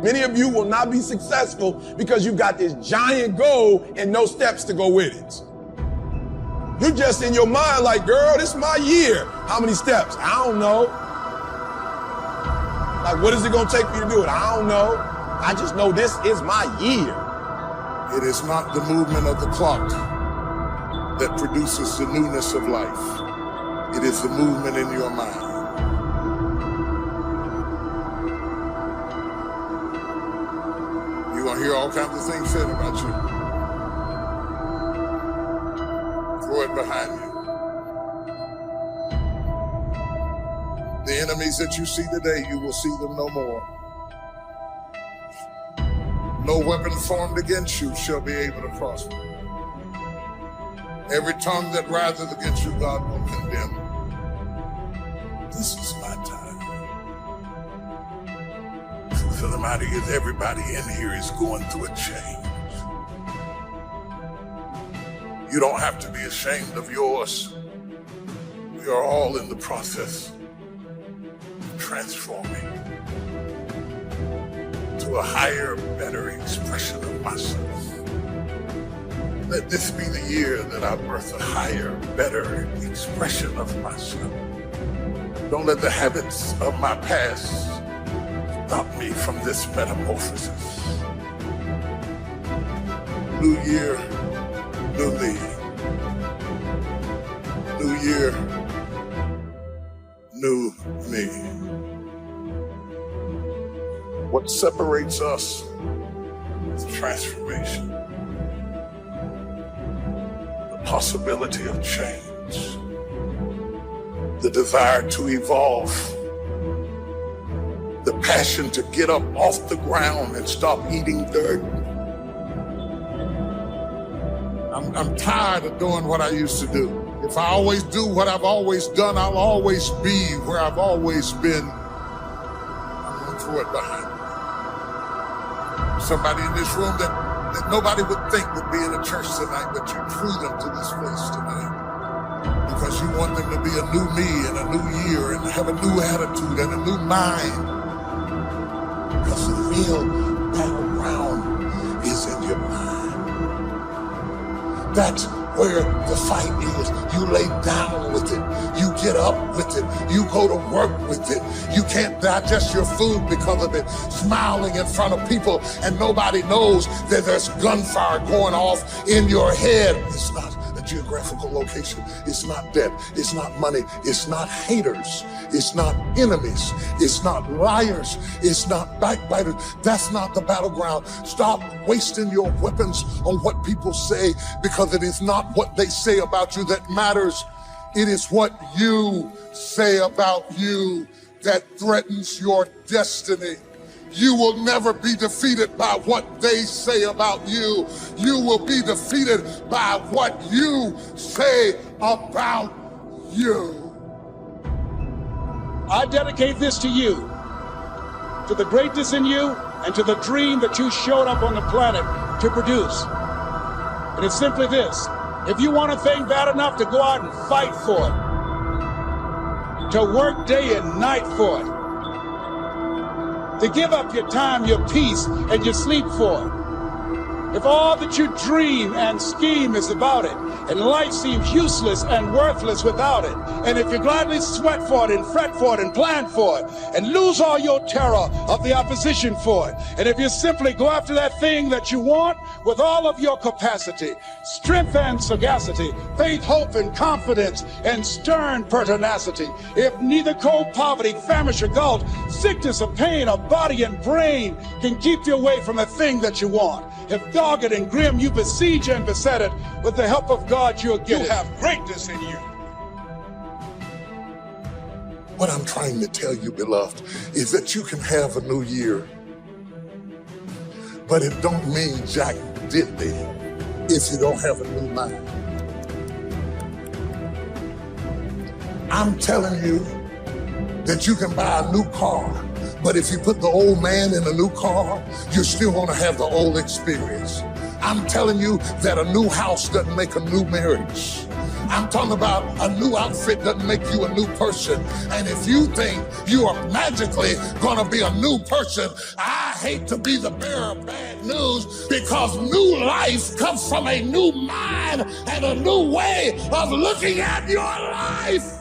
Many of you will not be successful because you've got this giant goal and no steps to go with it. You're just in your mind like, girl, this is my year. How many steps? I don't know. Like, what is it going to take for you to do it? I don't know. I just know this is my year. It is not the movement of the clock that produces the newness of life. It is the movement in your mind. You're going to hear all kinds of things said about you. Throw it behind you. The enemies that you see today, you will see them no more. No weapon formed against you shall be able to prosper. Every tongue that rises against you, God will condemn. This is my time. So the matter is, everybody in here is going through a change. You don't have to be ashamed of yours. We are all in the process of transforming to a higher, better expression of myself. Let this be the year that I birth a higher, better expression of myself. Don't let the habits of my past stop me from this metamorphosis. New year, new me. New year, new me. What separates us is transformation. The possibility of change. The desire to evolve. The passion to get up off the ground and stop eating dirt. I'm tired of doing what I used to do. If I always do what I've always done, I'll always be where I've always been. I'm going to throw it behind me. Somebody in this room that nobody would think would be in a church tonight, but you drew them to this place tonight. Because you want them to be a new me and a new year and have a new attitude and a new mind. Because the real battleground is in your mind. That's where the fight is. You lay down with it. You get up with it. You go to work with it. You can't digest your food because of it. Smiling in front of people and nobody knows that there's gunfire going off in your head. It's not a geographical location. It's not debt. It's not money. It's not haters. It's not enemies. It's not liars. It's not backbiters. That's not the battleground. Stop wasting your weapons on what people say, because it is not what they say about you that matters. It is what you say about you that threatens your destiny. You will never be defeated by what they say about you. You will be defeated by what you say about you. I dedicate this to you, to the greatness in you, and to the dream that you showed up on the planet to produce. And it's simply this: if you want a thing bad enough to go out and fight for it, to work day and night for it, to give up your time, your peace, and your sleep for it, if all that you dream and scheme is about it, and life seems useless and worthless without it, and if you gladly sweat for it and fret for it and plan for it, and lose all your terror of the opposition for it, and if you simply go after that thing that you want with all of your capacity, strength and sagacity, faith, hope, and confidence, and stern pertinacity, if neither cold poverty, famish, or gulch, sickness or pain of body and brain can keep you away from the thing that you want, if dogged and grim you besiege and beset it, with the help of God you'll get it. You have greatness in you. What I'm trying to tell you, beloved, is that you can have a new year, but it don't mean jack diddly if you don't have a new mind. I'm telling you that you can buy a new car, but if you put the old man in a new car, you're still gonna have the old experience. I'm telling you that a new house doesn't make a new marriage. I'm talking about a new outfit doesn't make you a new person. And if you think you are magically gonna be a new person, I hate to be the bearer of bad news, because new life comes from a new mind and a new way of looking at your life.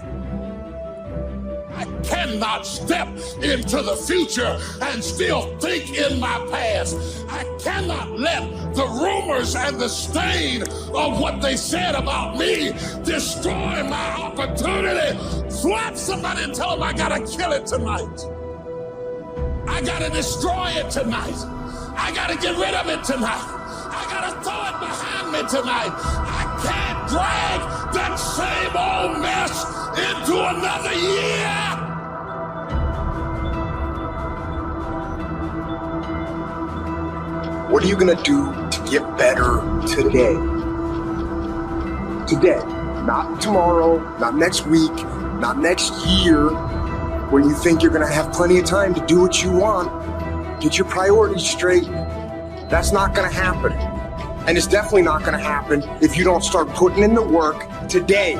I cannot step into the future and still think in my past. I cannot let the rumors and the stain of what they said about me destroy my opportunity. Slap somebody and tell them I gotta kill it tonight. I gotta destroy it tonight. I gotta get rid of it tonight. I gotta throw it behind me tonight. I can't drag that same old mess into another year. What are you gonna do to get better today? Today, not tomorrow, not next week, not next year, where you think you're gonna have plenty of time to do what you want. Get your priorities straight. That's not gonna happen. And it's definitely not gonna happen if you don't start putting in the work today.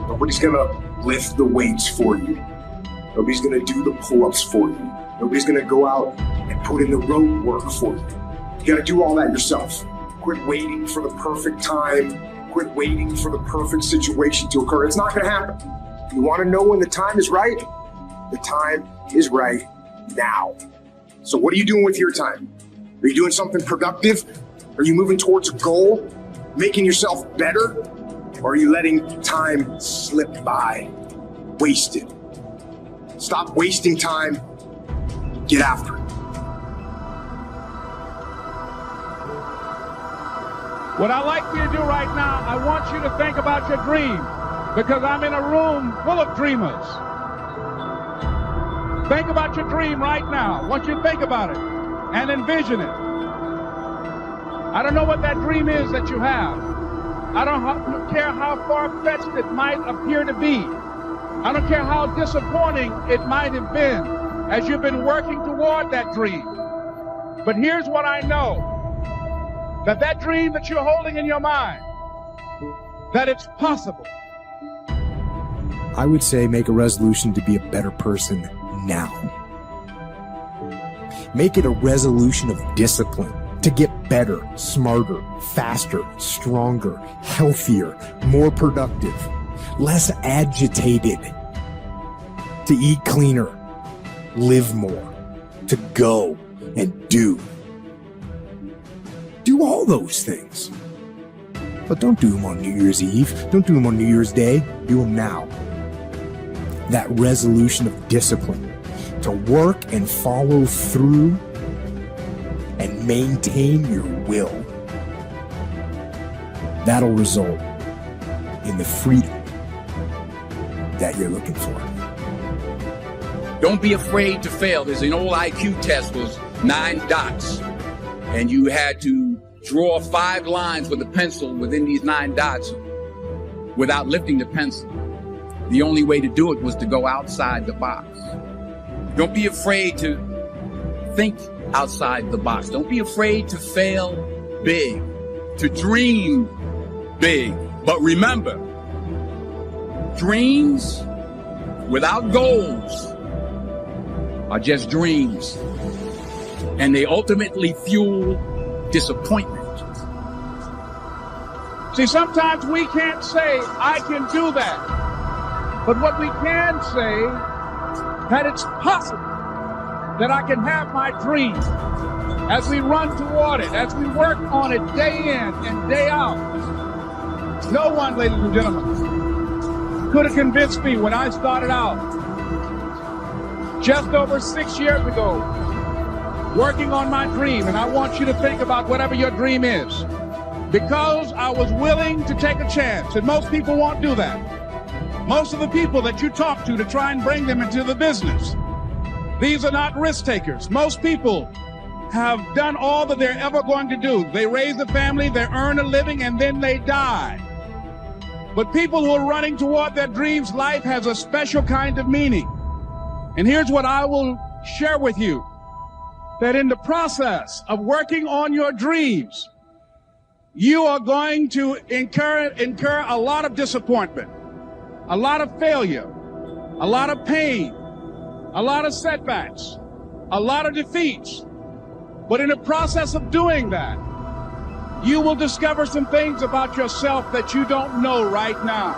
Nobody's gonna lift the weights for you. Nobody's gonna do the pull-ups for you. Nobody's gonna go out and put in the road work for you. You gotta do all that yourself. Quit waiting for the perfect time. Quit waiting for the perfect situation to occur. It's not gonna happen. You wanna know when the time is right? The time is right now. So what are you doing with your time? Are you doing something productive? Are you moving towards a goal? Making yourself better? Or are you letting time slip by? Wasted. Stop wasting time. Get after it. What I'd like you to do right now, I want you to think about your dream, because I'm in a room full of dreamers. Think about your dream right now. I want you to think about it and envision it. I don't know what that dream is that you have. I don't care how far-fetched it might appear to be. I don't care how disappointing it might have been as you've been working toward that dream. But here's what I know. That dream that you're holding in your mind, that it's possible. I would say make a resolution to be a better person now. Make it a resolution of discipline to get better, smarter, faster, stronger, healthier, more productive, less agitated, to eat cleaner, live more, to go and do. Do all those things. But don't do them on New Year's Eve. Don't do them on New Year's Day. Do them now. That resolution of discipline to work and follow through and maintain your will. That'll result in the freedom that you're looking for. Don't be afraid to fail. There's an old IQ test, was 9 dots. And you had to draw 5 lines with a pencil within these 9 dots without lifting the pencil. The only way to do it was to go outside the box. Don't be afraid to think outside the box. Don't be afraid to fail big, to dream big. But remember, dreams without goals are just dreams. And they ultimately fuel disappointment. See, sometimes we can't say, I can do that. But what we can say, that it's possible that I can have my dream as we run toward it, as we work on it day in and day out. No one, ladies and gentlemen, could have convinced me when I started out just over 6 years ago, working on my dream. And I want you to think about whatever your dream is, because I was willing to take a chance. And most people won't do that. Most of the people that you talk to try and bring them into the business, these are not risk takers. Most people have done all that they're ever going to do. They raise a family, they earn a living, and then they die. But people who are running toward their dreams, life has a special kind of meaning. And here's what I will share with you, that in the process of working on your dreams, you are going to incur a lot of disappointment, a lot of failure, a lot of pain, a lot of setbacks, a lot of defeats. But in the process of doing that, you will discover some things about yourself that you don't know right now.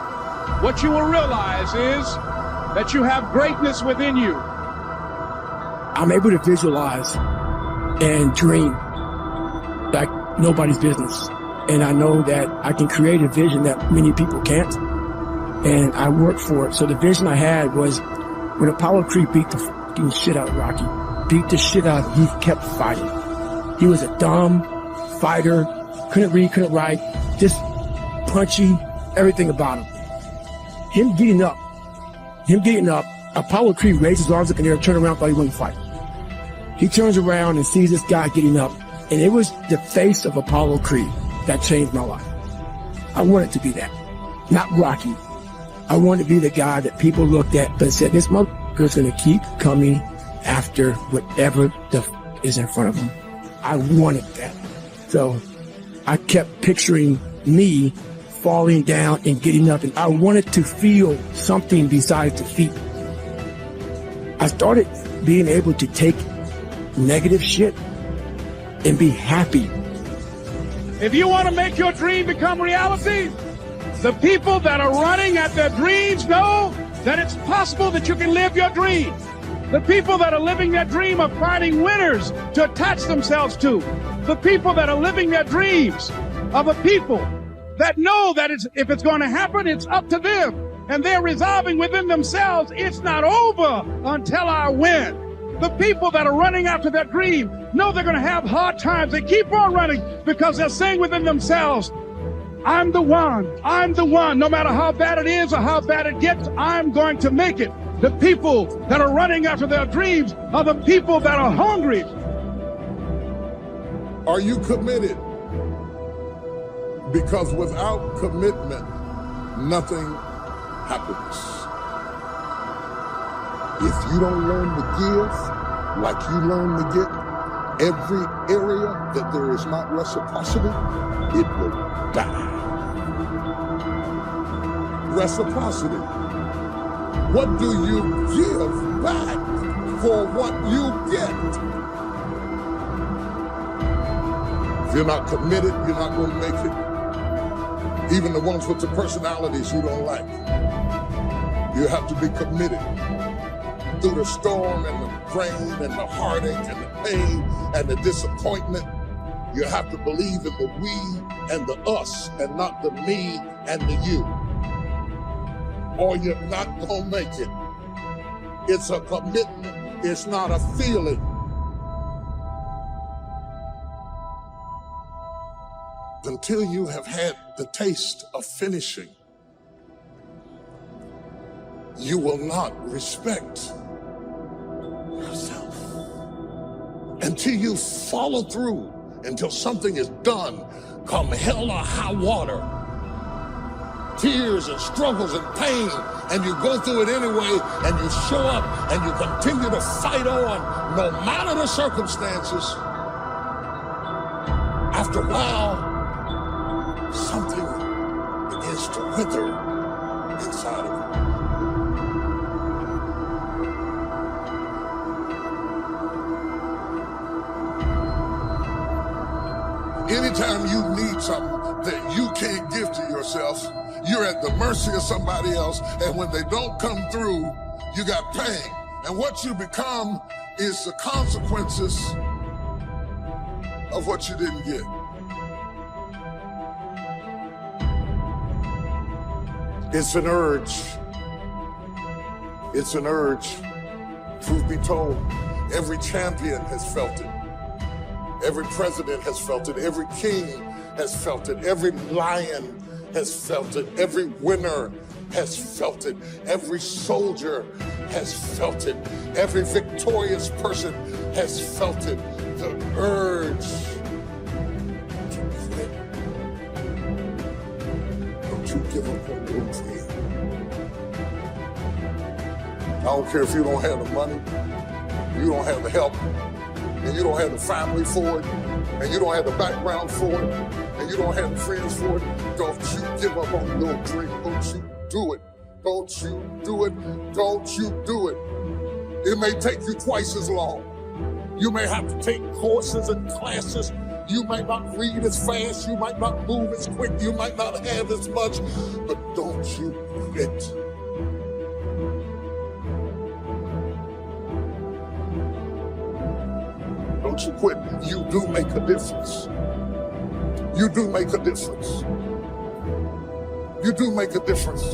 What you will realize is that you have greatness within you. I'm able to visualize and dream like nobody's business. And I know that I can create a vision that many people can't. And I work for it. So the vision I had was when Apollo Creed beat the fucking shit out of Rocky, beat the shit out of him, he kept fighting. He was a dumb fighter, couldn't read, couldn't write, just punchy, everything about him. Him getting up, Apollo Creed raised his arms up in the air, turned around, thought he wouldn't fight. He turns around and sees this guy getting up, and it was the face of Apollo Creed that changed my life. I wanted to be that, not Rocky. I wanted to be the guy that people looked at and said, this motherfucker's gonna keep coming after whatever the is in front of him. I wanted that. So I kept picturing me falling down and getting up, and I wanted to feel something besides defeat. I started being able to take negative shit and be happy. If you want to make your dream become reality, the people that are running at their dreams know that it's possible that you can live your dream. The people that are living their dream are finding winners to attach themselves to. The people that are living their dreams are the people that know that if it's going to happen, it's up to them. And they're resolving within themselves, it's not over until I win. The people that are running after their dream know they're going to have hard times. They keep on running because they're saying within themselves, I'm the one. No matter how bad it is or how bad it gets, I'm going to make it. The people that are running after their dreams are the people that are hungry. Are you committed? Because without commitment, nothing happens. If you don't learn to give like you learn to get, every area that there is not reciprocity, it will die. Reciprocity. What do you give back for what you get? If you're not committed, you're not going to make it. Even the ones with the personalities you don't like. You have to be committed. Through the storm and the rain and the heartache and the pain and the disappointment, you have to believe in the we and the us and not the me and the you. Or you're not gonna make it. It's a commitment, it's not a feeling. Until you have had the taste of finishing, you will not respect yourself. Until you follow through, until something is done, come hell or high water, tears and struggles and pain, and you go through it anyway, and you show up and you continue to fight on no matter the circumstances. After a while, something begins to wither inside of you. Anytime you need something that you can't give to yourself, you're at the mercy of somebody else, and when they don't come through, you got pain. And what you become is the consequences of what you didn't get. It's an urge. It's an urge. Truth be told, every champion has felt it. Every president has felt it. Every king has felt it. Every lion has felt it. Every winner has felt it. Every soldier has felt it. Every victorious person has felt it. The urge to quit. Don't you give up on your dream. I don't care if you don't have the money, you don't have the help, and you don't have the family for it, and you don't have the background for it, and and you don't have friends for it, don't you give up on your dream. Don't you do it. Don't you do it. Don't you do it. It may take you twice as long. You may have to take courses and classes. You might not read as fast. You might not move as quick. You might not have as much. But don't you quit. Don't you quit. You do make a difference. You do make a difference. You do make a difference.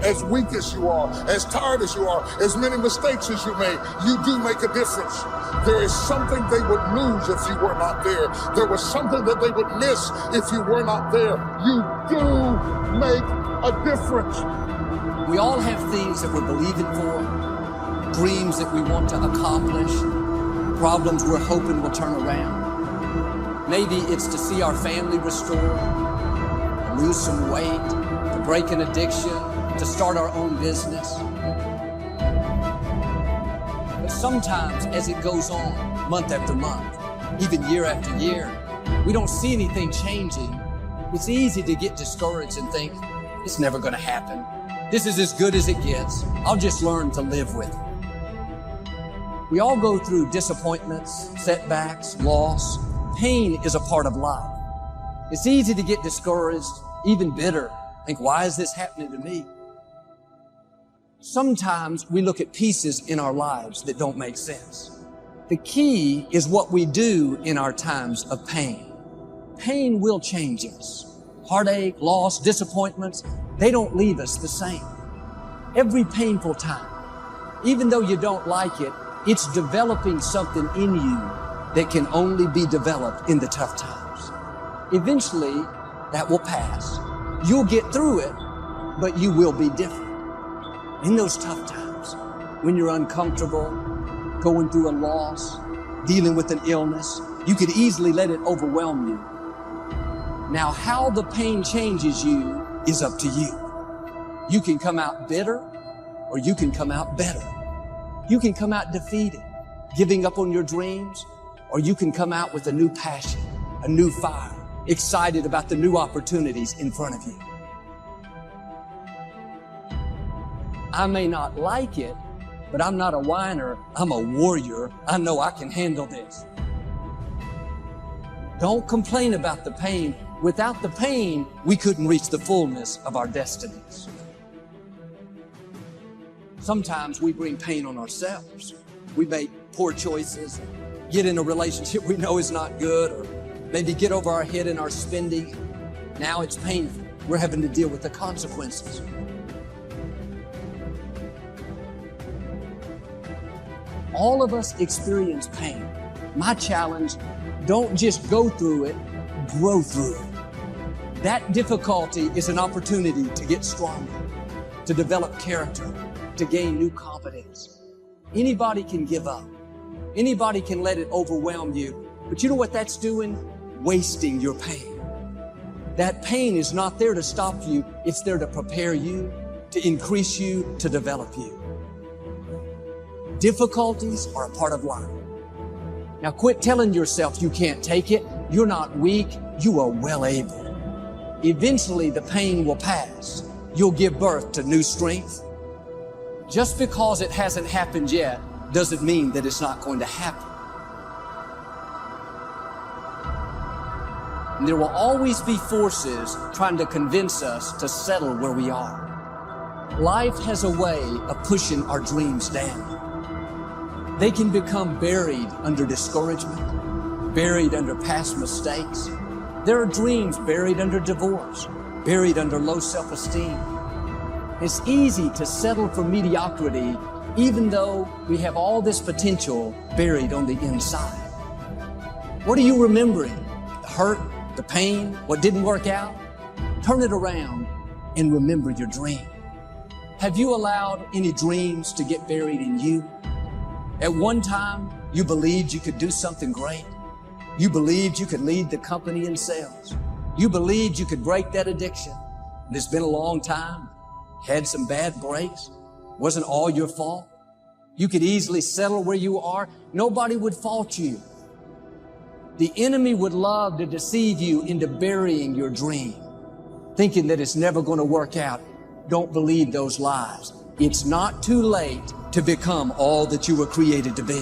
As weak as you are, as tired as you are, as many mistakes as you made, you do make a difference. There is something they would lose if you were not there. There was something that they would miss if you were not there. You do make a difference. We all have things that we're believing for, dreams that we want to accomplish, problems we're hoping will turn around. Maybe it's to see our family restored, to lose some weight, to break an addiction, to start our own business. But sometimes as it goes on, month after month, even year after year, we don't see anything changing. It's easy to get discouraged and think, it's never gonna happen. This is as good as it gets. I'll just learn to live with it. We all go through disappointments, setbacks, loss. Pain is a part of life. It's easy to get discouraged, even bitter. Think, why is this happening to me? Sometimes we look at pieces in our lives that don't make sense. The key is what we do in our times of pain. Pain will change us. Heartache, loss, disappointments, they don't leave us the same. Every painful time, even though you don't like it, it's developing something in you that can only be developed in the tough times. Eventually, that will pass. You'll get through it, but you will be different. In those tough times, when you're uncomfortable, going through a loss, dealing with an illness, you could easily let it overwhelm you. Now, how the pain changes you is up to you. You can come out bitter, or you can come out better. You can come out defeated, giving up on your dreams, or you can come out with a new passion, a new fire, excited about the new opportunities in front of you. I may not like it, but I'm not a whiner. I'm a warrior. I know I can handle this. Don't complain about the pain. Without the pain, we couldn't reach the fullness of our destinies. Sometimes we bring pain on ourselves. We make poor choices, get in a relationship we know is not good, or maybe get over our head in our spending. Now it's painful. We're having to deal with the consequences. All of us experience pain. My challenge, don't just go through it, grow through it. That difficulty is an opportunity to get stronger, to develop character, to gain new confidence. Anybody can give up. Anybody can let it overwhelm you. But you know what that's doing? Wasting your pain. That pain is not there to stop you. It's there to prepare you, to increase you, to develop you. Difficulties are a part of life. Now quit telling yourself you can't take it. You're not weak. You are well able. Eventually the pain will pass. You'll give birth to new strength. Just because it hasn't happened yet doesn't mean that it's not going to happen. And there will always be forces trying to convince us to settle where we are. Life has a way of pushing our dreams down. They can become buried under discouragement, buried under past mistakes. There are dreams buried under divorce, buried under low self-esteem. It's easy to settle for mediocrity, even though we have all this potential buried on the inside. What are you remembering? The hurt, the pain, what didn't work out? Turn it around and remember your dream. Have you allowed any dreams to get buried in you? At one time, you believed you could do something great. You believed you could lead the company in sales. You believed you could break that addiction. It's been a long time. Had some bad breaks. Wasn't all your fault. You could easily settle where you are. Nobody would fault you. The enemy would love to deceive you into burying your dream, thinking that it's never going to work out. Don't believe those lies. It's not too late to become all that you were created to be.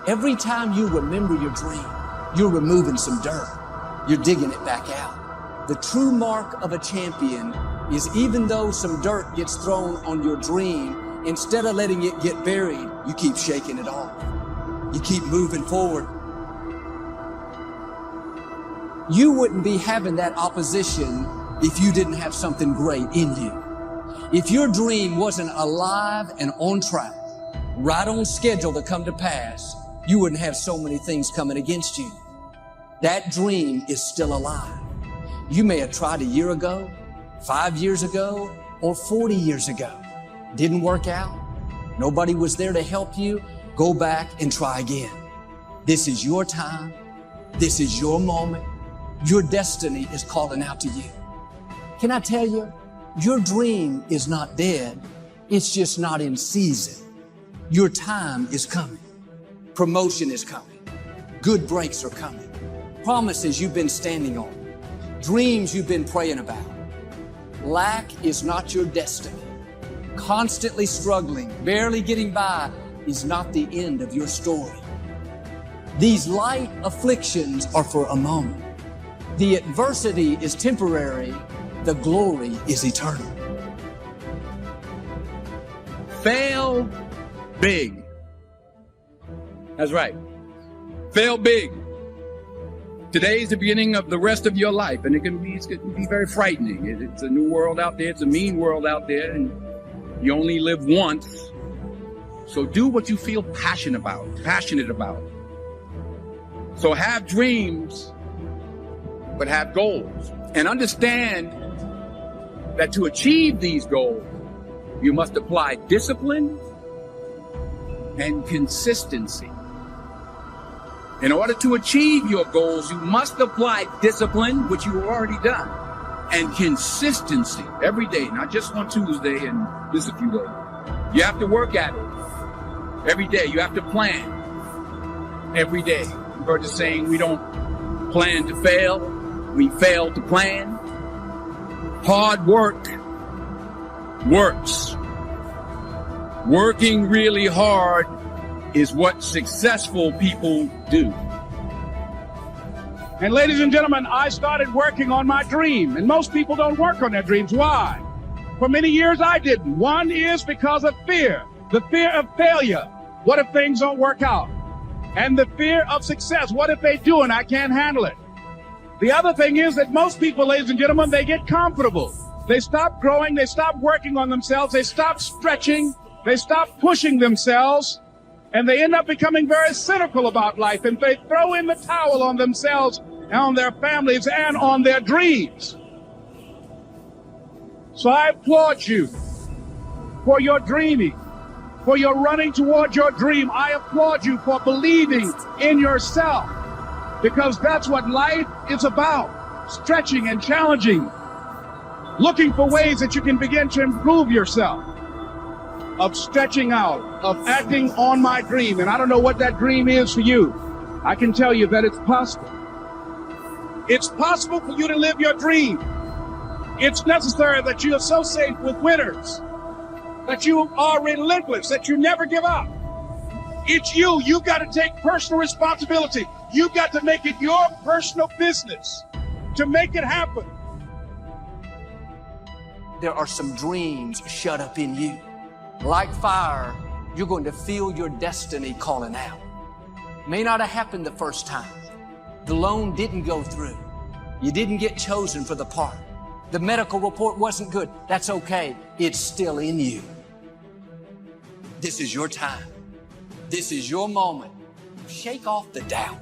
Every time you remember your dream, you're removing some dirt. You're digging it back out. The true mark of a champion is, even though some dirt gets thrown on your dream, instead of letting it get buried, you keep shaking it off. You keep moving forward. You wouldn't be having that opposition if you didn't have something great in you. If your dream wasn't alive and on track, right on schedule to come to pass, you wouldn't have so many things coming against you. That dream is still alive. You may have tried a year ago, 5 years ago, or 40 years ago. Didn't work out. Nobody was there to help you. Go back and try again. This is your time. This is your moment. Your destiny is calling out to you. Can I tell you, your dream is not dead. It's just not in season. Your time is coming. Promotion is coming. Good breaks are coming. Promises you've been standing on. Dreams you've been praying about. Lack is not your destiny. Constantly struggling, barely getting by is not the end of your story. These light afflictions are for a moment. The adversity is temporary. The glory is eternal. Fail big. That's right. Fail big. Today is the beginning of the rest of your life, and it can be very frightening. It's a new world out there. It's a mean world out there, and you only live once. So do what you feel passionate about. So have dreams, but have goals. And understand that to achieve these goals, you must apply discipline and consistency. In order to achieve your goals, you must apply discipline, which you have already done, and consistency every day, not just on Tuesday and this a few days. You have to work at it every day. You have to plan every day. You've heard the saying, we don't plan to fail, we fail to plan. Hard work works. Working really hard is what successful people do. And ladies and gentlemen, I started working on my dream, and most people don't work on their dreams. Why? For many years I didn't. One is because of fear. The fear of failure. What if things don't work out? And the fear of success. What if they do and I can't handle it? The other thing is that most people, ladies and gentlemen, they get comfortable. They stop growing. They stop working on themselves. They stop stretching. They stop pushing themselves. And they end up becoming very cynical about life, and they throw in the towel on themselves and on their families and on their dreams. So I applaud you for your dreaming, for your running toward your dream. I applaud you for believing in yourself, because that's what life is about, stretching and challenging, looking for ways that you can begin to improve yourself. Of stretching out, of acting on my dream. And I don't know what that dream is for you. I can tell you that it's possible. It's possible for you to live your dream. It's necessary that you associate with winners, that you are relentless, that you never give up. It's you. You've got to take personal responsibility. You've got to make it your personal business to make it happen. There are some dreams shut up in you. Like fire, you're going to feel your destiny calling out. May not have happened the first time. The loan didn't go through. You didn't get chosen for the part. The medical report wasn't good. That's okay. It's still in you. This is your time. This is your moment. Shake off the doubt.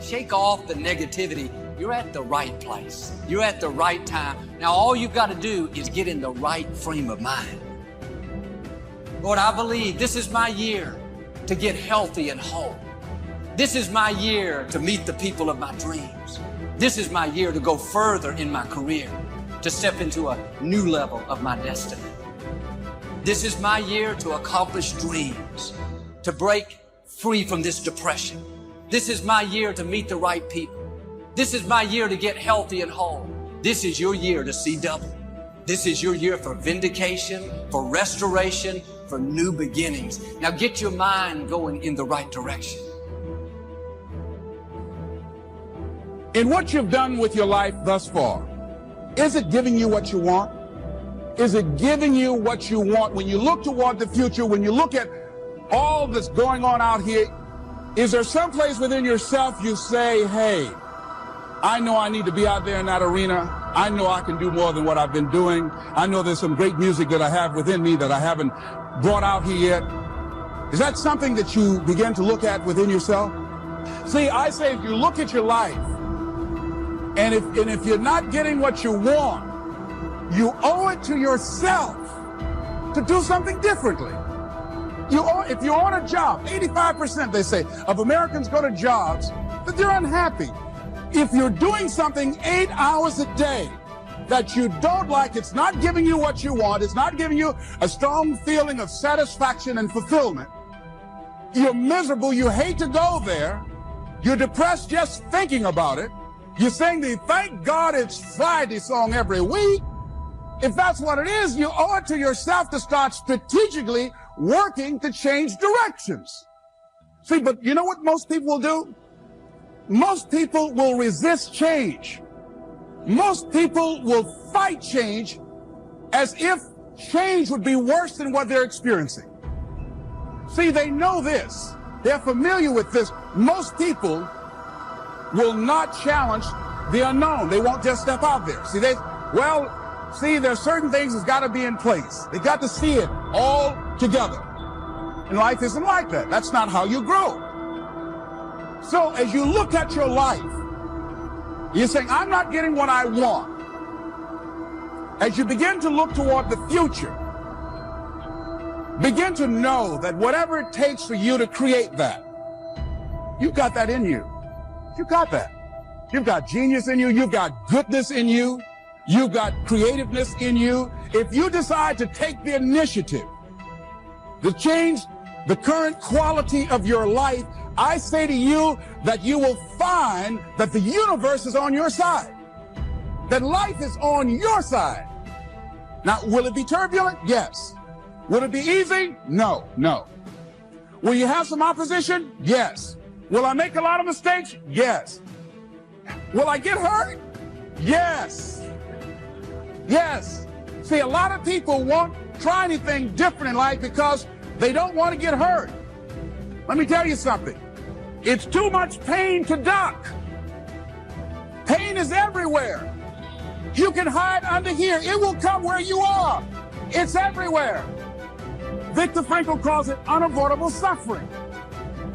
Shake off the negativity. You're at the right place. You're at the right time. Now all you've got to do is get in the right frame of mind. Lord, I believe this is my year to get healthy and whole. This is my year to meet the people of my dreams. This is my year to go further in my career, to step into a new level of my destiny. This is my year to accomplish dreams, to break free from this depression, This is my year to meet the right people. This is my year to get healthy and whole. This is your year to see double. This is your year for vindication, for restoration, for new beginnings. Now get your mind going in the right direction. In what you've done with your life thus far, is it giving you what you want? Is it giving you what you want? When you look toward the future, when you look at all that's going on out here, is there some place within yourself you say, hey, I know I need to be out there in that arena. I know I can do more than what I've been doing. I know there's some great music that I have within me that I haven't brought out here yet. Is that something that you begin to look at within yourself? See, I say if you look at your life, and if you're not getting what you want, you owe it to yourself to do something differently. If you're on a job, 85%, they say, of Americans go to jobs that they're unhappy. If you're doing something 8 hours a day that you don't like, it's not giving you what you want, it's not giving you a strong feeling of satisfaction and fulfillment, you're miserable, you hate to go there, you're depressed just thinking about it, you sing the Thank God It's Friday song every week. If that's what it is, you owe it to yourself to start strategically working to change directions. See, but you know what most people will do? Most people will resist change. Most people will fight change as if change would be worse than what they're experiencing. See, they know this. They're familiar with this. Most people will not challenge the unknown. They won't just step out there. See, there's certain things that's got to be in place. They got to see it all together. And life isn't like that. That's not how you grow. So as you look at your life, you're saying, I'm not getting what I want. As you begin to look toward the future, begin to know that whatever it takes for you to create that, you've got that in you. You've got that. You've got genius in you. You've got goodness in you. You've got creativeness in you. If you decide to take the initiative to change the current quality of your life, I say to you that you will find that the universe is on your side, that life is on your side. Now, will it be turbulent? Yes. Will it be easy? No, no. Will you have some opposition? Yes. Will I make a lot of mistakes? Yes. Will I get hurt? Yes. Yes. See, a lot of people won't try anything different in life because they don't want to get hurt. Let me tell you something. It's too much pain to duck. Pain is everywhere. You can hide under here. It will come where you are. It's everywhere. Viktor Frankl calls it unavoidable suffering.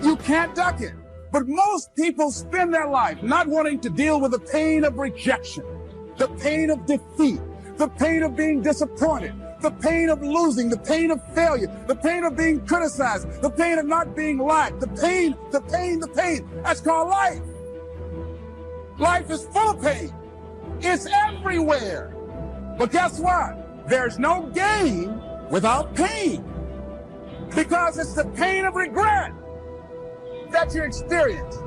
You can't duck it. But most people spend their life not wanting to deal with the pain of rejection, the pain of defeat, the pain of being disappointed, the pain of losing, the pain of failure, the pain of being criticized, the pain of not being liked, the pain. That's called life. Life is full of pain. It's everywhere. But guess what? There's no gain without pain, because it's the pain of regret that you experience.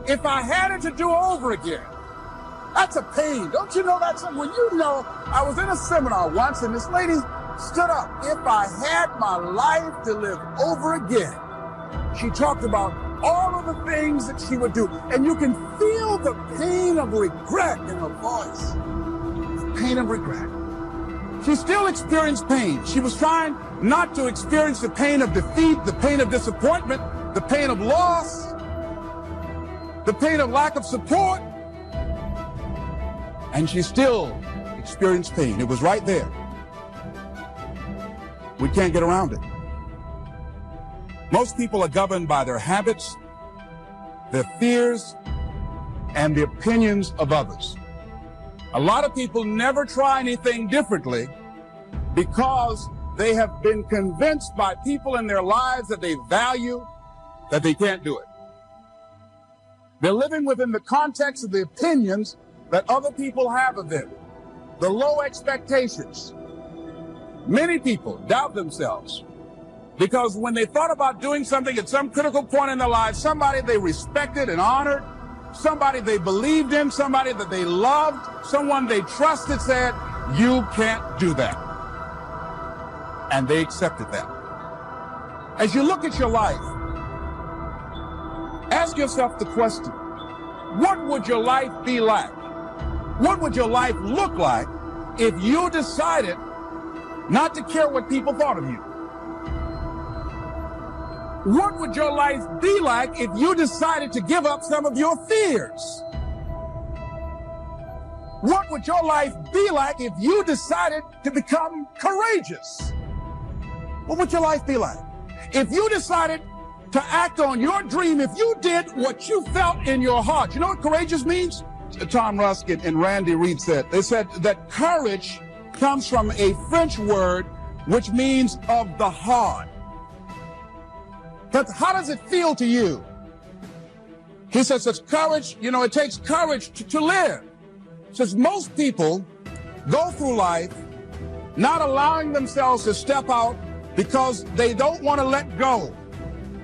If I had it to do over again, that's a pain. Don't you know that's something? When you know, I was in a seminar once and this lady stood up. If I had my life to live over again, she talked about all of the things that she would do. And you can feel the pain of regret in her voice. The pain of regret. She still experienced pain. She was trying not to experience the pain of defeat, the pain of disappointment, the pain of loss, the pain of lack of support. And she still experienced pain. It was right there. We can't get around it. Most people are governed by their habits, their fears, and the opinions of others. A lot of people never try anything differently because they have been convinced by people in their lives that they value that they can't do it. They're living within the context of the opinions that other people have of them, the low expectations. Many people doubt themselves. Because when they thought about doing something at some critical point in their lives, somebody they respected and honored, somebody they believed in, somebody that they loved, someone they trusted said, you can't do that. And they accepted that. As you look at your life, ask yourself the question, what would your life be like? What would your life look like if you decided not to care what people thought of you? What would your life be like if you decided to give up some of your fears? What would your life be like if you decided to become courageous? What would your life be like? If you decided to act on your dream, if you did what you felt in your heart. You know what courageous means? Tom Rusk and Randy Reed said. They said that courage comes from a French word which means of the heart. But how does it feel to you? He says it's courage, it takes courage to live. Says most people go through life not allowing themselves to step out because they don't want to let go.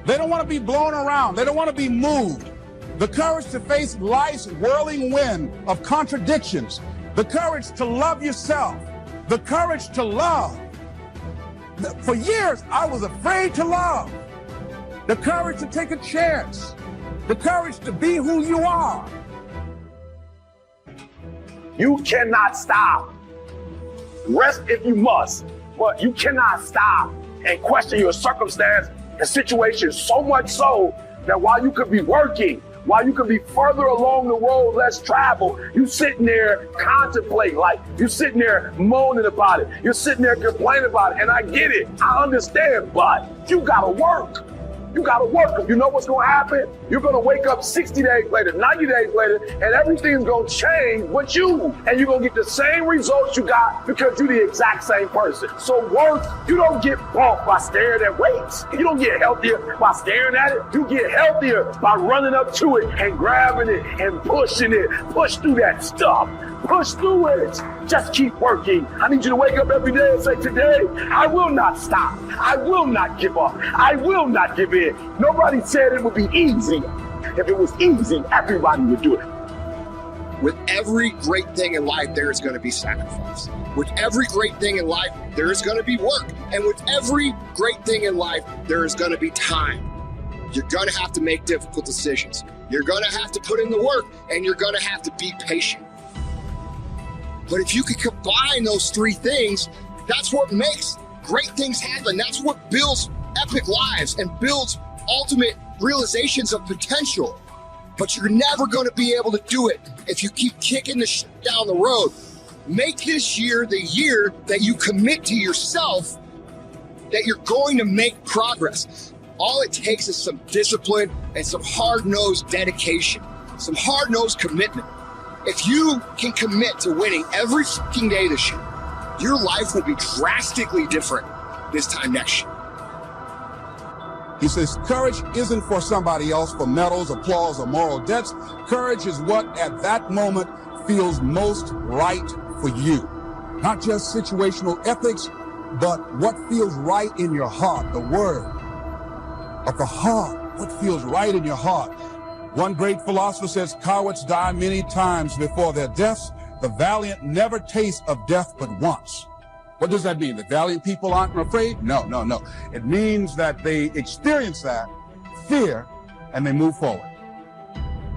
They don't want to be blown around. They don't want to be moved. The courage to face life's whirling wind of contradictions. The courage to love yourself. The courage to love. For years, I was afraid to love. The courage to take a chance. The courage to be who you are. You cannot stop. Rest if you must, but you cannot stop and question your circumstance and situation, so much so that while you could be working, while you could be further along the road less traveled, you sitting there contemplating, like you're sitting there moaning about it. You're sitting there complaining about it. And I get it. I understand, but you gotta work. You gotta work. You know what's gonna happen? You're gonna wake up 60 days later, 90 days later, and everything's gonna change but you. And you're gonna get the same results you got because you're the exact same person. So work, you don't get bumped by staring at weights. You don't get healthier by staring at it. You get healthier by running up to it and grabbing it and pushing it. Push through that stuff. Push through it. Just keep working. I need you to wake up every day and say, today, I will not stop. I will not give up. I will not give in. Nobody said it would be easy. If it was easy, everybody would do it. With every great thing in life, there is going to be sacrifice. With every great thing in life, there is going to be work. And with every great thing in life, there is going to be time. You're going to have to make difficult decisions. You're going to have to put in the work, and you're going to have to be patient. But if you can combine those three things, that's what makes great things happen. That's what builds epic lives and builds ultimate realizations of potential. But you're never going to be able to do it if you keep kicking the shit down the road. Make this year the year that you commit to yourself that you're going to make progress. All it takes is some discipline and some hard-nosed dedication, some hard-nosed commitment. If you can commit to winning every fucking day this year, your life will be drastically different this time next year. He says, courage isn't for somebody else, for medals, applause, or moral debts. Courage is what at that moment feels most right for you. Not just situational ethics, but what feels right in your heart, the word of the heart, what feels right in your heart. One great philosopher says, cowards die many times before their deaths. The valiant never taste of death but once. What does that mean? The valiant people aren't afraid? No. It means that they experience that fear and they move forward.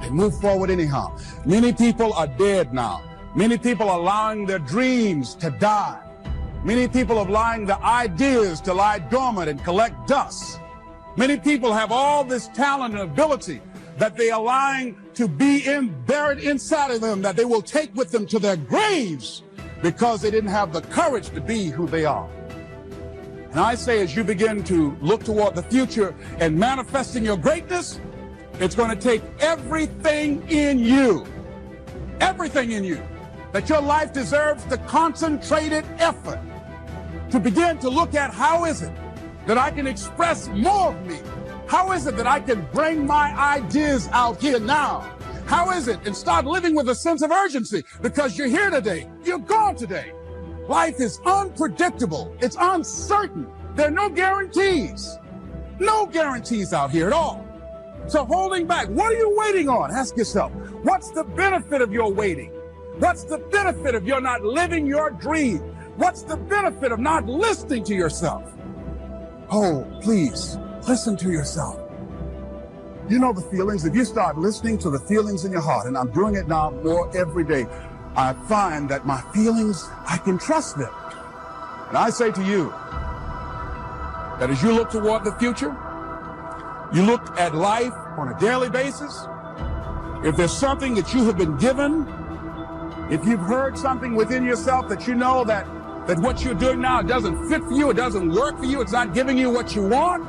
They move forward anyhow. Many people are dead now. Many people are allowing their dreams to die. Many people are allowing their ideas to lie dormant and collect dust. Many people have all this talent and ability that they are allowing to be buried inside of them, that they will take with them to their graves because they didn't have the courage to be who they are. And I say, as you begin to look toward the future and manifesting your greatness, it's going to take everything in you, that your life deserves the concentrated effort to begin to look at how is it that I can express more of me? How is it that I can bring my ideas out here now? How is it? And start living with a sense of urgency because you're here today. You're gone today. Life is unpredictable. It's uncertain. There are no guarantees. No guarantees out here at all. So holding back, what are you waiting on? Ask yourself, what's the benefit of your waiting? What's the benefit of your not living your dream? What's the benefit of not listening to yourself? Oh, please, listen to yourself. You know the feelings. If you start listening to the feelings in your heart, and I'm doing it now more every day, I find that my feelings, I can trust them. And I say to you that as you look toward the future, you look at life on a daily basis, if there's something that you have been given, if you've heard something within yourself that you know that what you're doing now doesn't fit for you, it doesn't work for you, it's not giving you what you want,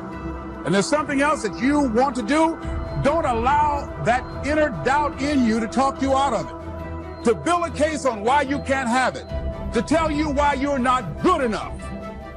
and there's something else that you want to do, don't allow that inner doubt in you to talk you out of it, to build a case on why you can't have it, to tell you why you're not good enough.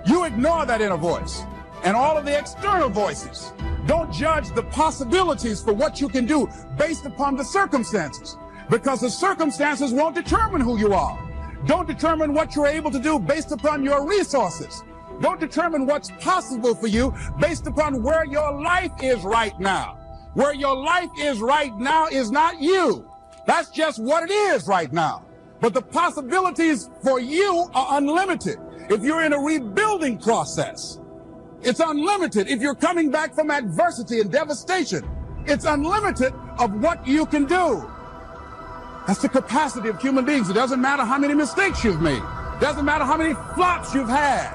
You ignore that inner voice and all of the external voices. Don't judge the possibilities for what you can do based upon the circumstances, because the circumstances won't determine who you are. Don't determine what you're able to do based upon your resources. Don't determine what's possible for you based upon where your life is right now. Where your life is right now is not you. That's just what it is right now. But the possibilities for you are unlimited. If you're in a rebuilding process, it's unlimited. If you're coming back from adversity and devastation, it's unlimited of what you can do. That's the capacity of human beings. It doesn't matter how many mistakes you've made. It doesn't matter how many flops you've had.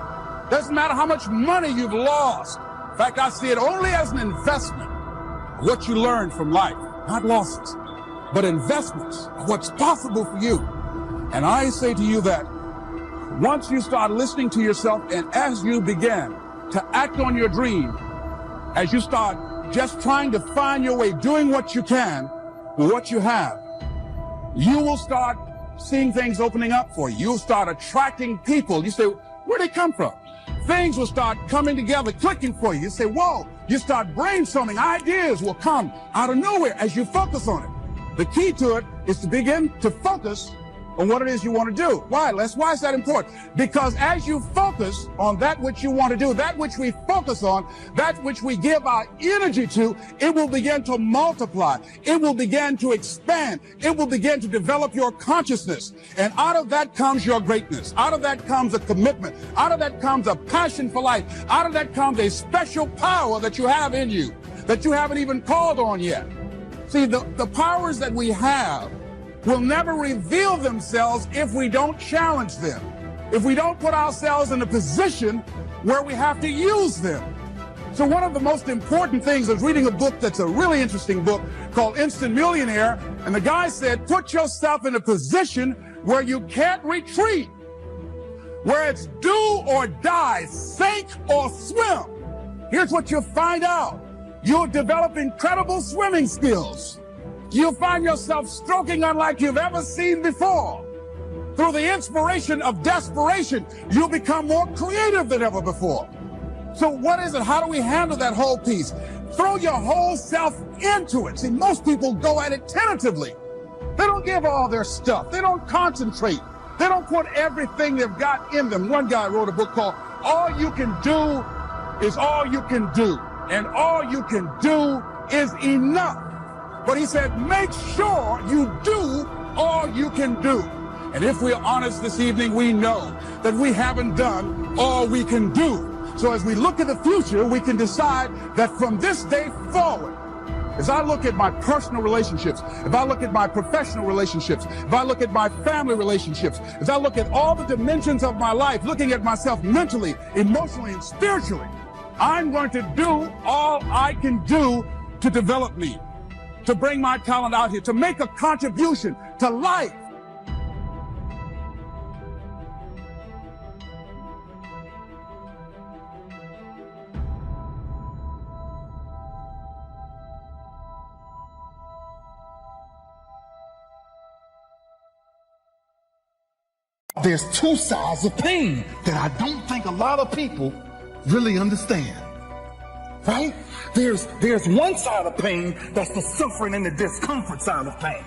It doesn't matter how much money you've lost. In fact, I see it only as an investment of what you learn from life, not losses, but investments of what's possible for you. And I say to you that once you start listening to yourself, and as you begin to act on your dream, as you start just trying to find your way, doing what you can with what you have, you will start seeing things opening up for you. You'll start attracting people. You say, where'd they come from? Things will start coming together, clicking for you. You say, whoa. You start brainstorming. Ideas will come out of nowhere as you focus on it. The key to it is to begin to focus on what it is you want to do. Why, Les? Why is that important? Because as you focus on that which you want to do, that which we focus on, that which we give our energy to, it will begin to multiply. It will begin to expand. It will begin to develop your consciousness. And out of that comes your greatness. Out of that comes a commitment. Out of that comes a passion for life. Out of that comes a special power that you have in you that you haven't even called on yet. See, the powers that we have will never reveal themselves if we don't challenge them, if we don't put ourselves in a position where we have to use them. So one of the most important things, I was reading a book that's a really interesting book called Instant Millionaire, and the guy said, put yourself in a position where you can't retreat, where it's do or die, sink or swim. Here's what you'll find out. You'll develop incredible swimming skills. You'll find yourself stroking unlike you've ever seen before. Through the inspiration of desperation, you'll become more creative than ever before. So what is it? How do we handle that whole piece? Throw your whole self into it. See, most people go at it tentatively. They don't give all their stuff. They don't concentrate. They don't put everything they've got in them. One guy wrote a book called All You Can Do Is All You Can Do. And all you can do is enough. But he said, make sure you do all you can do. And if we're honest this evening, we know that we haven't done all we can do. So as we look at the future, we can decide that from this day forward, as I look at my personal relationships, if I look at my professional relationships, if I look at my family relationships, as I look at all the dimensions of my life, looking at myself mentally, emotionally, and spiritually, I'm going to do all I can do to develop me, to bring my talent out here, to make a contribution to life. There's two sides of pain that I don't think a lot of people really understand, right? There's one side of pain that's the suffering and the discomfort side of pain.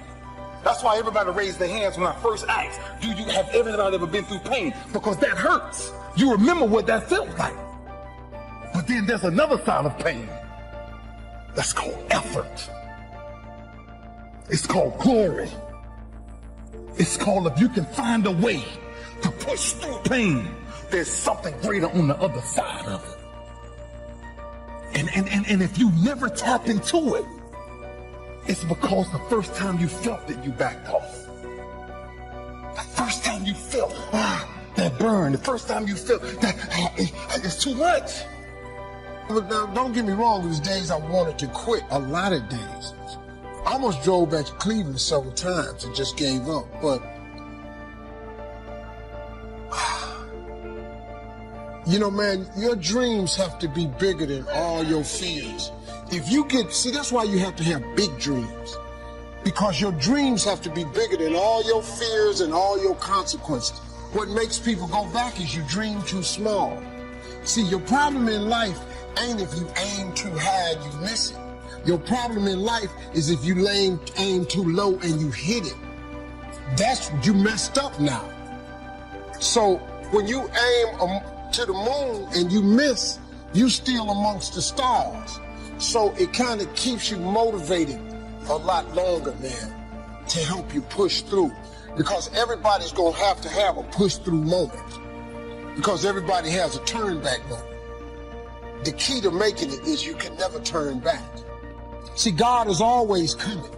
That's why everybody raised their hands when I first asked, have everybody ever been through pain? Because that hurts. You remember what that felt like. But then there's another side of pain. That's called effort. It's called glory. It's called if you can find a way to push through pain, there's something greater on the other side of it. And if you never tap into it, it's because the first time you felt it, you backed off. The first time you felt that burn, the first time you felt that it's too much. But now, don't get me wrong, there's days I wanted to quit, a lot of days. I almost drove back to Cleveland several times and just gave up, but you know, man, your dreams have to be bigger than all your fears. If you see, that's why you have to have big dreams. Because your dreams have to be bigger than all your fears and all your consequences. What makes people go back is you dream too small. See, your problem in life ain't if you aim too high and you miss it. Your problem in life is if you aim too low and you hit it. You messed up now. So when you aim to the moon and you miss, you still amongst the stars. So it kind of keeps you motivated a lot longer, man, to help you push through. Because everybody's gonna have to have a push through moment. Because everybody has a turn back moment. The key to making it is you can never turn back. See, God is always coming.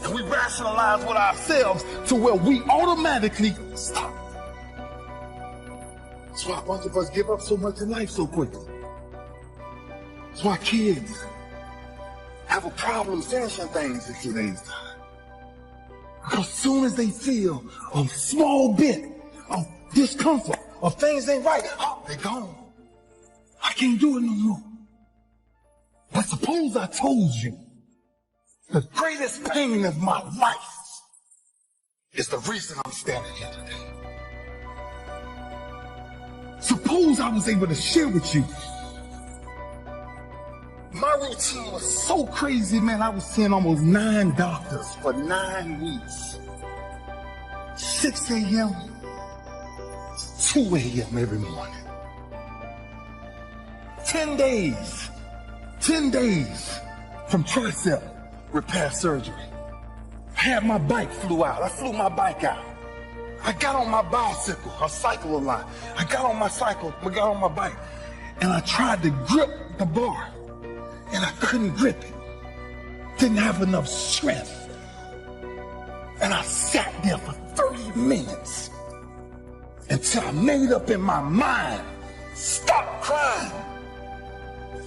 And we rationalize with ourselves to where we automatically stop. That's why a bunch of us give up so much in life so quickly. That's why kids have a problem finishing things at today's time. Because as soon as they feel a small bit of discomfort or things ain't right, they're gone. I can't do it no more. But suppose I told you the greatest pain of my life is the reason I'm standing here today. Suppose I was able to share with you. My routine was so crazy, man. I was seeing almost 9 doctors for 9 weeks. 6 a.m. to 2 a.m. every morning. 10 days from tricep repair surgery. I had my bike flew out. I flew my bike out. I got on my bicycle. I cycle a lot. I got on my bike, and I tried to grip the bar, and I couldn't grip it. Didn't have enough strength. And I sat there for 30 minutes until I made up in my mind, stop crying,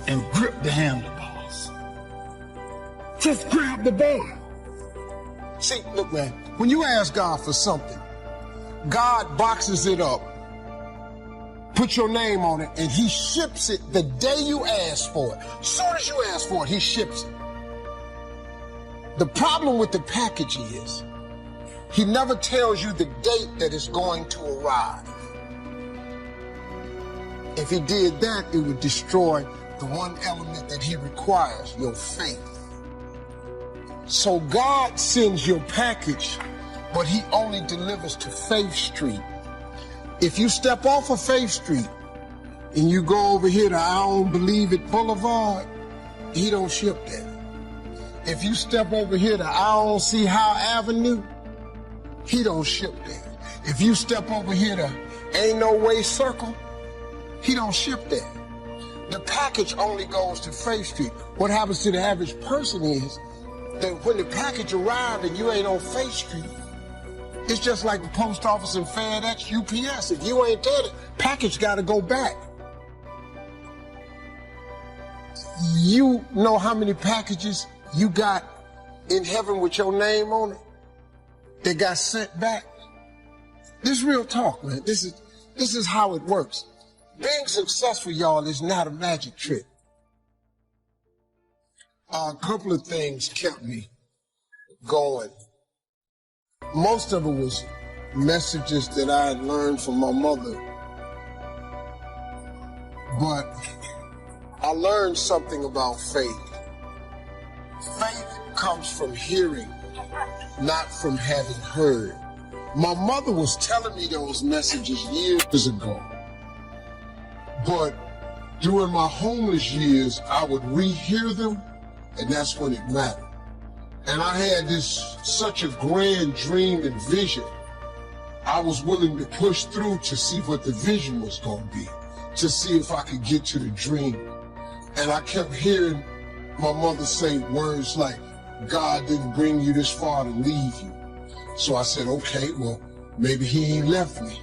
and grip the handlebars. Just grab the bar. See, look, man, when you ask God for something, God boxes it up, put your name on it, and he ships it the day you ask for it. As soon as you ask for it, he ships it. The problem with the package is, he never tells you the date that it's going to arrive. If he did that, it would destroy the one element that he requires, your faith. So God sends your package, but he only delivers to Faith Street. If you step off of Faith Street and you go over here to I Don't Believe It Boulevard, he don't ship that. If you step over here to I Don't See How Avenue, he don't ship that. If you step over here to Ain't No Way Circle, he don't ship that. The package only goes to Faith Street. What happens to the average person is that when the package arrives and you ain't on Faith Street, it's just like the post office and FedEx, UPS. If you ain't there, the package got to go back. You know how many packages you got in heaven with your name on it that got sent back? This is real talk, man. This is how it works. Being successful, y'all, is not a magic trick. A couple of things kept me going. Most of it was messages that I had learned from my mother. But I learned something about faith. Faith comes from hearing, not from having heard. My mother was telling me those messages years ago, but during my homeless years, I would rehear them, and that's when it mattered. And I had such a grand dream and vision. I was willing to push through to see what the vision was going to be, to see if I could get to the dream. And I kept hearing my mother say words like, God didn't bring you this far to leave you. So I said, okay, well, maybe he ain't left me.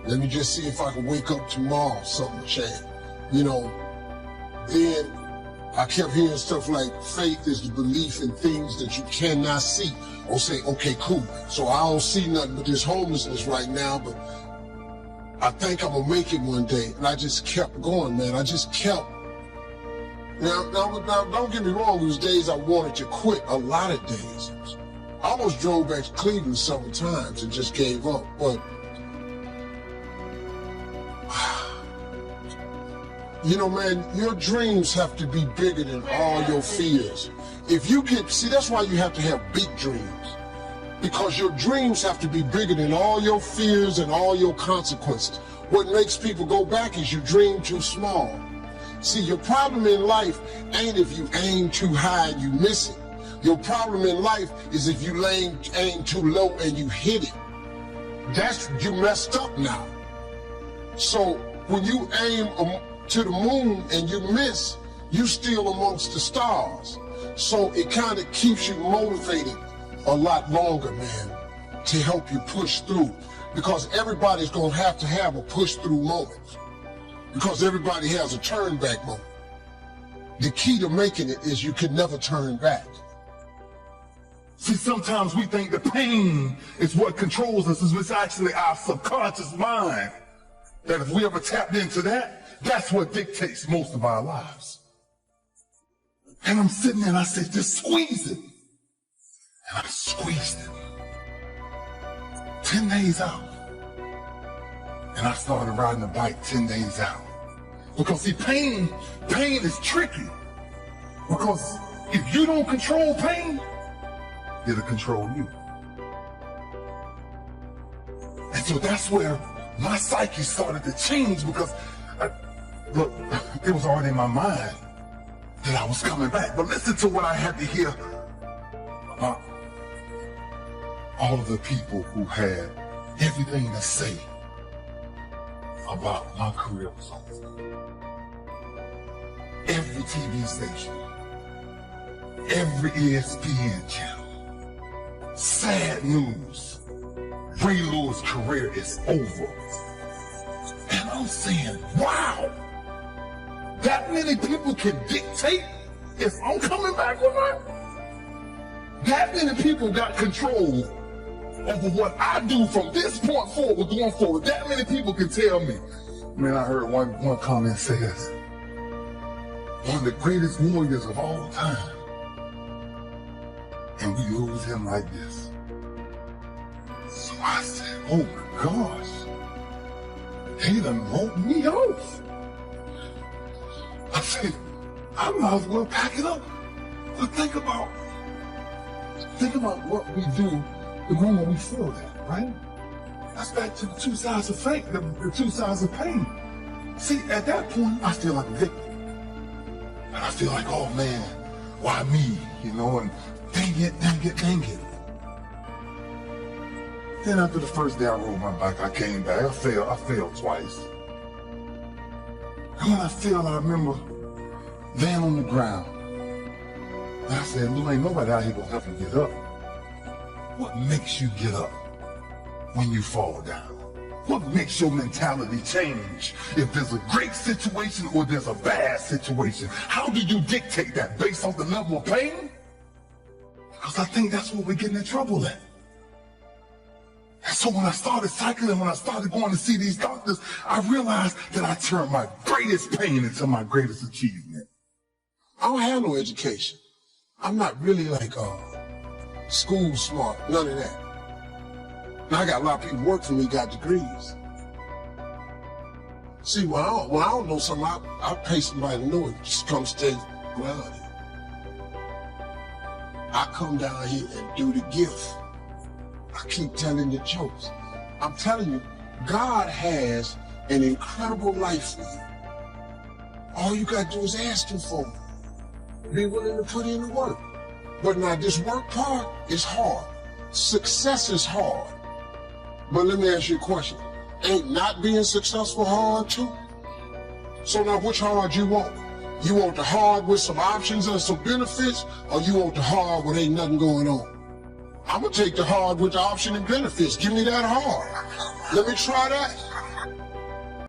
Let me just see if I can wake up tomorrow, something change. You know, then I kept hearing stuff like faith is the belief in things that you cannot see. Or say, okay, cool. So I don't see nothing but this homelessness right now, but I think I'm gonna make it one day. And I just kept going, man. I just kept. Now, don't get me wrong, there was days I wanted to quit, a lot of days. I almost drove back to Cleveland several times and just gave up, but you know, man, your dreams have to be bigger than all your fears. If you see, that's why you have to have big dreams. Because your dreams have to be bigger than all your fears and all your consequences. What makes people go back is you dream too small. See, your problem in life ain't if you aim too high and you miss it. Your problem in life is if you aim too low and you hit it. You messed up now. So when you aim to the moon and you miss, you still amongst the stars. So it kind of keeps you motivated a lot longer, man, to help you push through. Because everybody's gonna have to have a push through moment. Because everybody has a turn back moment. The key to making it is you can never turn back. See, sometimes we think the pain is what controls us. It's actually our subconscious mind. That if we ever tapped into that, that's what dictates most of our lives. And I'm sitting there and I said, just squeeze it. And I squeezed it. 10 days out. And I started riding a bike 10 days out. Because see, pain is tricky. Because if you don't control pain, it'll control you. And so that's where my psyche started to change, because look, it was already in my mind that I was coming back. But listen to what I had to hear about all of the people who had everything to say about my career was over. Every TV station, every ESPN channel, sad news, Ray Lewis' career is over. And I'm saying, wow, that many people can dictate if I'm coming back or not? That many people got control over what I do from this point forward, going forward. That many people can tell me. Man, I heard one comment says, one of the greatest warriors of all time, and we lose him like this. So I said, oh my gosh, they done wrote me off. I said, I might as well pack it up. But think about what we do the moment we feel that, right? That's back to the two sides of fate, the two sides of pain. See, at that point, I feel like a victim. And I feel like, oh man, why me? You know, and dang it. Then after the first day I rode my bike, I came back. I failed twice. And when I failed, I remember laying on the ground. And I said, Lou, ain't nobody out here gonna help me get up. What makes you get up when you fall down? What makes your mentality change if there's a great situation or there's a bad situation? How do you dictate that? Based on the level of pain? Because I think that's where we're getting in trouble at. And so when I started cycling, when I started going to see these doctors, I realized that I turned my greatest pain into my greatest achievement. I don't have no education. I'm not really like school smart, none of that. Now, I got a lot of people work for me, got degrees. See, when I don't know something, I pay somebody to know it. Just come stay grounded. I come down here and do the gift. I keep telling the jokes. I'm telling you, God has an incredible life for you. All you got to do is ask him for it. Be willing to put in the work. But now this work part is hard. Success is hard. But let me ask you a question. Ain't not being successful hard too? So now which hard you want? You want the hard with some options and some benefits, or you want the hard where ain't nothing going on? I'm gonna take the hard with the option and benefits. Give me that hard. Let me try that.